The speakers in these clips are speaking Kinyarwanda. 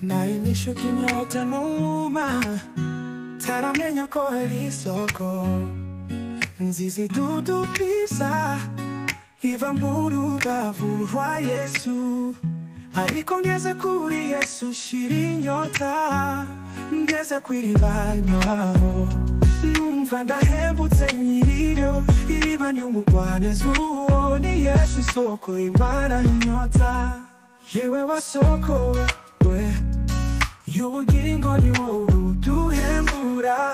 Nainisho kinyota numa taramenya ko hari isoko nzizi dudu pisa iva mu rubavu rwa Yesu. Ariko ngeze kuri Yesu shira inyota, ngeze kw'iriba nywaho numva ndahembutse nyiriro. Iriba ny'umugwaneza uwo ni Yesu, isoko imara inyota. Yewe wasoko we y'ubugingo ni wowe uduhembura,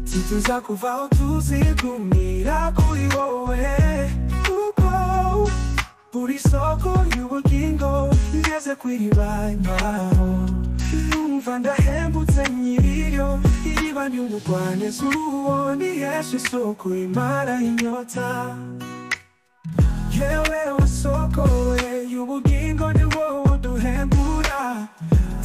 tituza kuvaho tuzigumira kuri wowe, kuko uri soko y'ubugingo. Ngeze kw'iriba nywaho numva ndahembutse nyiriro. Iriba ry'umugwaneza uwo ni Yesu, isoko imara inyota. Yewe wasoko we y'ubugingo ni wowe uduhembura,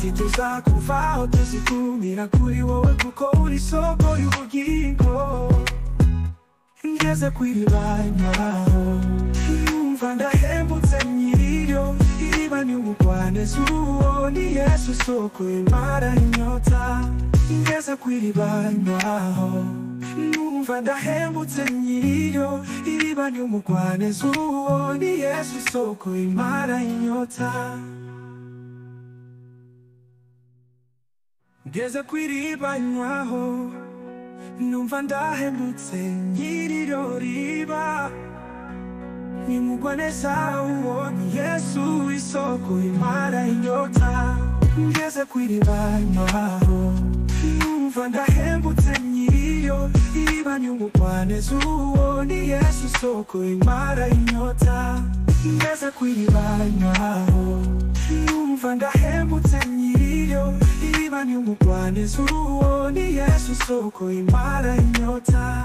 tituza kuvaho tuzigumira kuri wowe, kuko uri soko y'ubugingo. Ngeze kw'iriba nywaho numva ndahembutse nyiriro. Iriba ry'umugwaneza uwo ni Yesu, isoko imara inyota. Ngeze kw'iriba nywaho numva ndahembutse nyiriro. Iriba ry'umugwaneza uwo ni Yesu, isoko imara inyota. Ngeze kw'iriba nywaho numva ndahembutse nyiriro. Riba n'umugwaneza uwo ni Yesu, isoko imara inyota. Ngeze kw'iriba nywaho numva ndahembutse nyiriro. Iriba n'umugwaneza uwo ni Yesu, isoko imara inyota. Ngeze kw'iriba nywaho numva ndahembutse nyiriro. Iriba n'umugwaneza uwo ni Yesu, isoko imara inyota.